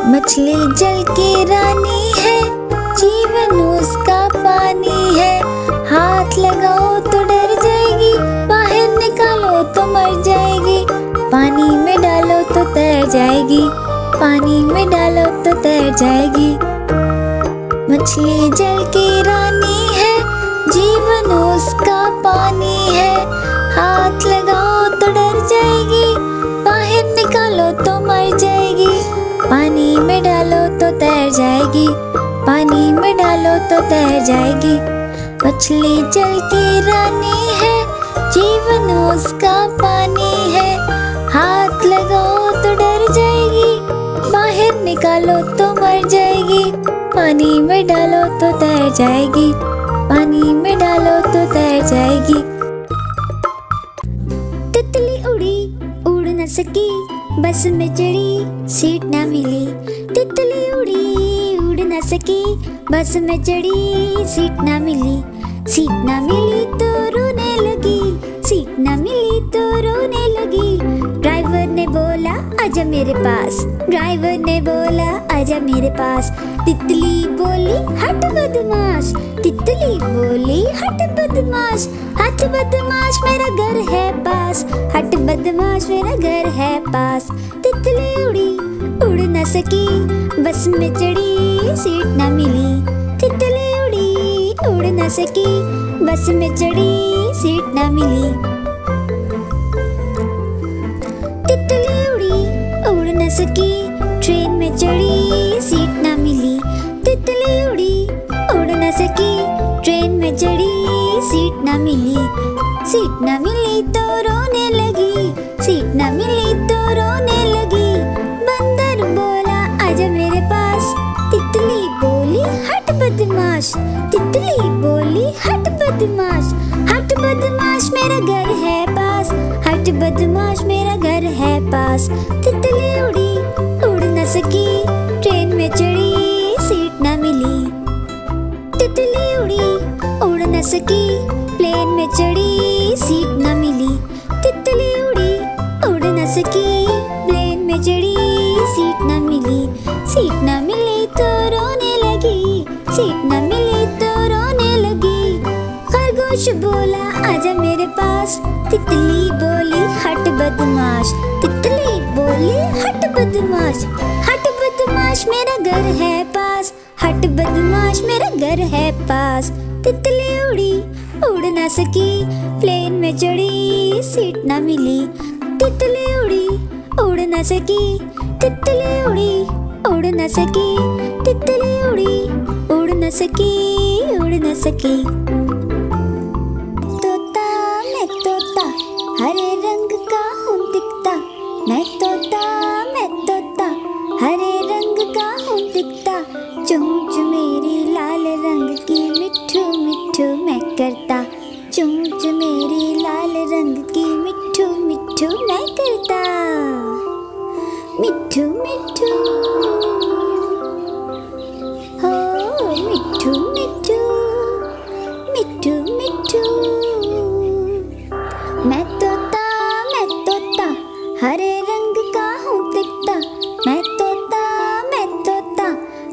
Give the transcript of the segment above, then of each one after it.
मछली जल की रानी है, जीवन उसका पानी है। हाथ लगाओ तो डर जाएगी, बाहर निकालो तो मर जाएगी। पानी में डालो तो तैर जाएगी, पानी में डालो तो तैर जाएगी। मछली जल की रानी है, जीवन उसका पानी है। हाथ लगाओ तो डर जाएगी, बाहर निकालो तो मर जाएगी। पानी में डालो तो तैर जाएगी, पानी में डालो तो तैर जाएगी। मछली जल की रानी है, जीवन उसका पानी है। हाथ लगाओ तो डर जाएगी, बाहर निकालो तो मर जाएगी। पानी में डालो तो तैर जाएगी, पानी में डालो तो तैर जाएगी। तितली उड़ी उड़ न सकी, बस में चढ़ी सीट न मिली। तितली उड़ी उड़ न सकी, बस में चढ़ी सीट न मिली। सीट न मिली तो रोने लगी, सीट न मिली तो रोने लगी। ड्राइवर ने बोला आजा मेरे पास, ड्राइवर ने बोला आजा मेरे पास। तितली बोली हट बदमाश, तितली बोली हट बदमाश। हट बदमाश मेरा घर है पास, हट बदमाश मेरा घर है पास। तितली उड़ी उड़ न सकी, बस में चढ़ी सीट न मिली। तितली उड़ी उड़ न सकी, बस में चढ़ी सीट न मिली। तितली उड़ी उड़ न सकी, ट्रेन में चढ़ी सीट न मिली। तितली उड़ी उड़ न सकी, ट्रेन में चढ़ी सीट न मिली। सीट न मिली तो रोने लगी, सीट न मिली तो रोने लगी। बंदर बोला आजा मेरे पास, तितली बोली हट बदमाश। तितली बोली हट बदमाश, हट बदमाश मेरा घर है पास, हट बदमाश मेरा घर है पास। तितली उड़ी उड़ न सकी, ट्रेन में चढ़ी सीट न मिली। तितली उड़ी उड़ न सकी, प्लेन में चढ़ी सीट न मिली। तितली उड़ी उड़ न सकी, प्लेन में चढ़ी सीट न मिली। सीट न मिली तो रोने लगी, सीट न मिली तो रोने लगी। खरगोश बोला आजा मेरे पास, तितली बोली हट बदमाश। तितली बोली हट बदमाश, हट बदमाश मेरा घर है पास, हट बदमाश मेरा घर है पास। तितली उड़ी उड़ न सकी, प्लेन में चढ़ी सीट न मिली। तितली उड़ी उड़ न सकी, तितली उड़ी उड़ न सकी। तितली उड़ी उड़ न सकी, उड़ न सकी। तोता मैं तोता, हरे रंग का हूँ दिखता। मैं तोता हरे रंग का हूँ दिखता। चोंच मेरी लाल रंग की, मिठू मिठू मैं करता। चोंच मेरी लाल रंग की, मिठू मिठू मैं करता। मिठू मिठू हो, मिठू मिठू, मिठू मिठू। मैं तोता हरे रंग का हूँ दिखता। मैं तोता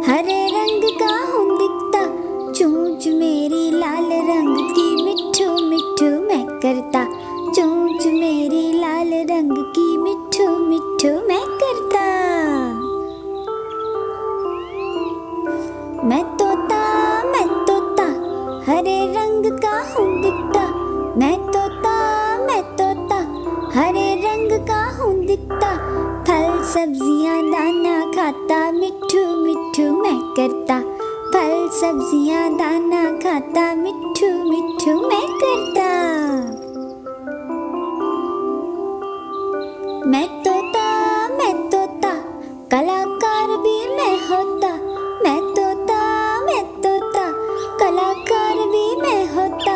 हरे रंग का हूँ दिखता। चोंच मेरी लाल रंग की, मिठू मिठू मैं करता। चोंच मेरी लाल रंग की, मिठू मिठू मैं करता। मैं तोता हरे रंग का हूँ दिखता। मैं तोता हरे रंग का हूँ दिखता। फल सब्जियाँ दाना खाता, मिठू मिठू मैं करता। फल सब्जियाँ दाना खाता, मिठू मिठू मैं करता। मैं तोता कलाकार भी मैं होता। मैं तोता कलाकार भी मैं होता।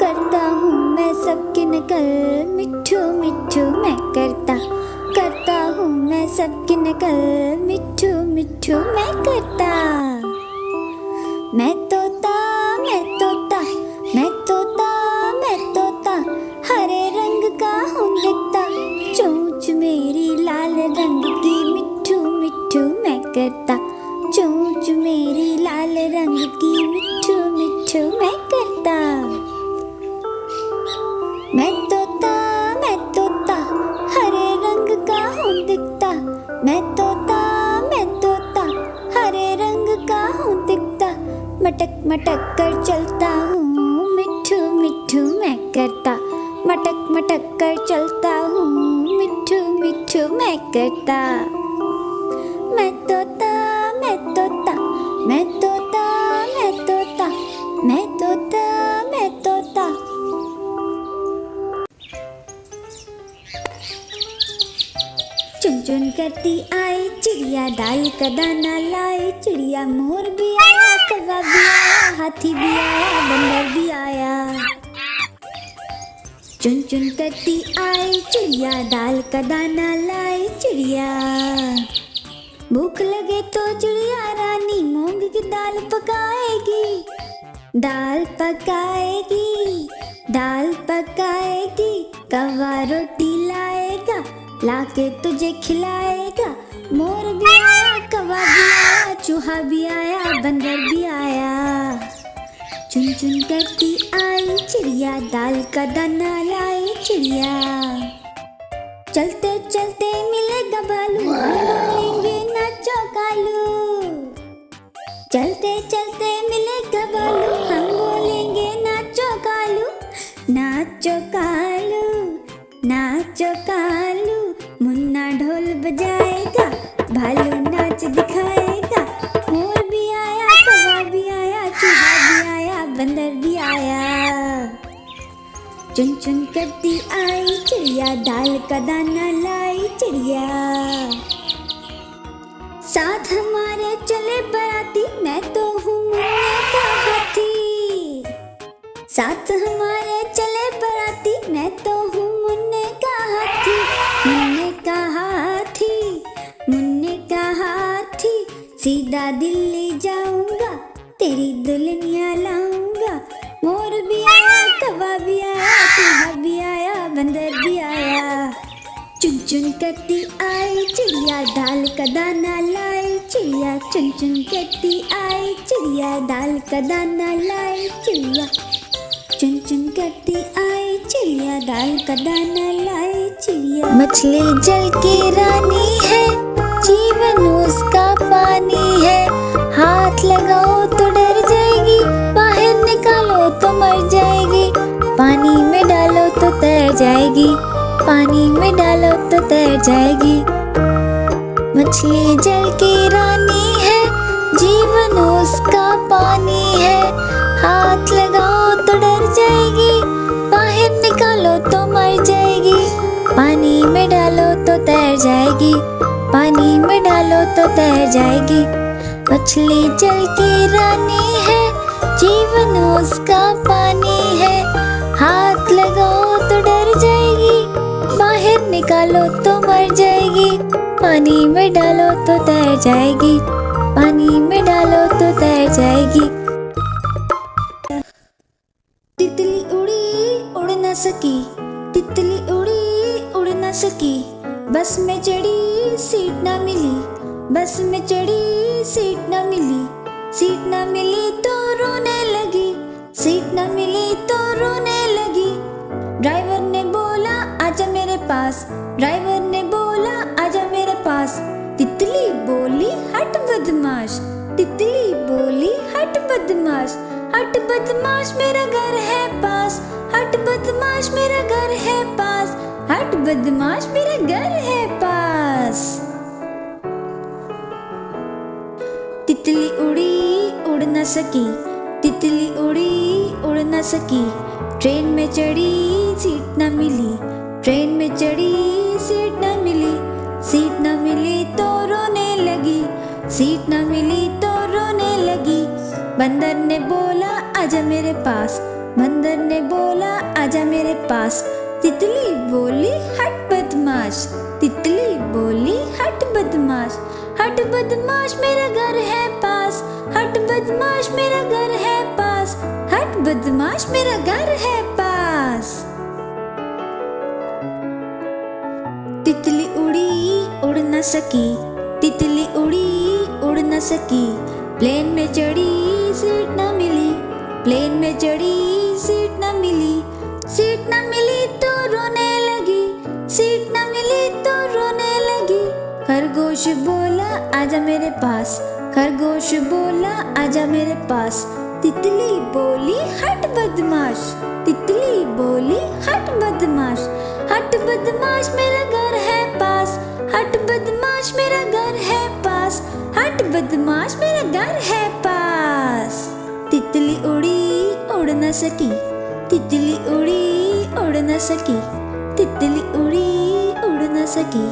करता हूँ मैं सबकी नकल, मिठू मिठू मैं करता। करता हूँ मैं सबकी नकल, मिठू मिठू मैं करता। मैं तोता हरे रंग का हूँ दिखता। चोंच मेरी लाल रंग की, मिठू मिठू मैं करता। करता, चोंच मेरी लाल रंग की मिठू मिठू मैं करता। मैं तोता हरे रंग का हूँ दिखता, मैं तोता हरे रंग का हूँ दिखता, मटक मटक कर चलता हूँ मिठू मिठू मैं करता, मटक मटक कर चलता हूँ मिठू मिठू मैं करता। मैं तोता मैं तोता मैं तोता मैं तोता मैं तोता मैं तोता। चुन चुन करती आई चिड़िया दाल का दाना लाई, चिड़िया मोर भी आया, कौवा भी आया, हाथी भी आया, बंदर भी आया। चुन चुन करती आई चिड़िया दाल का दाना लाई, चिड़िया भूख लगे तो चिड़िया रानी मूंग की दाल पकाएगी, दाल पकाएगी, दाल पकाएगी। कौवा रोटी लाएगा, लाके तुझे खिलाएगा। मोर भी आया, कौवा भी आया, चूहा भी आया, बंदर भी आया। चुन चुन करती आई चिड़िया दाल का दाना लाई, चिड़िया चलते चलते मिलेगा भालू, बोलेंगे नाचो कालू। चलते चलते मिलेगा भालू, हम बोलेंगे नाचो कालू, नाचो कालू, नाचो कालू। मुन्ना ढोल बजाएगा, भालू नाच दिखाएगा। मोर भी आया, कौवा भी आया, चूहा भी आया, बंदर भी आया। चुन चुन करती आई चिड़िया दाल का दाना लाई, चिड़िया साथ हमारे चले बराती, मैं तो हूँ मुन्ने का हाथी। साथ हमारे चले बराती, मैं तो हूँ मुन्ने का हाथी, मुन्ने का हाथी, मुन्ने का हाथी। सीधा दिल्ली जाऊंगा, तेरी दुल्हनिया लाऊंगा। मोर भी आया, कौवा भी आया, चूहा भी आया, बंदर भी आया। चुन चुन करती आई चिड़िया दाल का दाना लाई, चिड़िया चुन चुन करती आई चिड़िया दाल का दाना लाई, चिड़िया चुन चुन करती आई चिड़िया दाल का दाना लाई, चिड़िया। मछली जल की रानी है, जीवन उसका पानी है। हाथ लगाओ तो डर जाएगी, बाहर निकालो तो मर जाएगी। पानी में डालो तो तैर जाएगी, पानी में डालो तो तैर जाएगी। मछली जल की रानी है, जीवन उसका पानी है। हाथ लगाओ तो डर जाएगी, बाहर निकालो तो मर जाएगी। पानी में डालो तो तैर जाएगी, पानी में डालो तो तैर जाएगी। मछली जल की रानी है, जीवन उसका पानी है। हाथ लगाओ तो डर जाएगी, बाहर निकालो तो मर जाएगी। पानी में डालो तो तैर जाएगी, पानी में डालो तो तैर जाएगी। तितली उड़ी उड़ न सकी, तितली उड़ी उड़ न सकी। बस में चढ़ी सीट न मिली, बस में चढ़ी सीट न मिली। सीट न मिली तो रोने लगी, सीट न मिली तो रोने लगी। ड्राइवर ने बोला आजा मेरे पास, ड्राइवर ने बोला आजा मेरे पास। तितली बोली हट बदमाश, तितली बोली हट बदमाश। हट बदमाश मेरा घर है पास, हट बदमाश मेरा घर है पास। हट बदमाश मेरा घर है पास। तितली उड़ी उड़ न सकी, तितली उड़ी उड़ न सकी। ट्रेन में चढ़ी सीट न मिली, ट्रेन में चढ़ी सीट न मिली। सीट न मिली तो रोने लगी, सीट न मिली तो रोने लगी। बंदर ने बोला आजा मेरे पास, बंदर ने बोला आजा मेरे पास। तितली बोली हट बदमाश, तितली बोली हट बदमाश। हट बदमाश मेरा घर है पास, हट बदमाश मेरा घर है पास। हट बदमाश मेरा घर है पास। तितली उड़ी उड़ न सकी, तितली उड़ी उड़ सकी। प्लेन में चढ़ी सीट न मिली, प्लेन में चढ़ी सीट न मिली, सीट न मिली तो रोने लगी, सीट न मिली तो रोने लगी। खरगोश बोला आजा मेरे पास, खरगोश बोला आजा मेरे पास। तितली बोली हट बदमाश, तितली बोली हट बदमाश, हट बदमाश मेरा घर है पास, हट बदमाश मेरा घर है पास, हट बदमाश मेरा घर है पास। तितली उड़ी उड़ न सकी, तितली उड़ी उड़ न सकी, तितली उड़ी उड़ न सकी।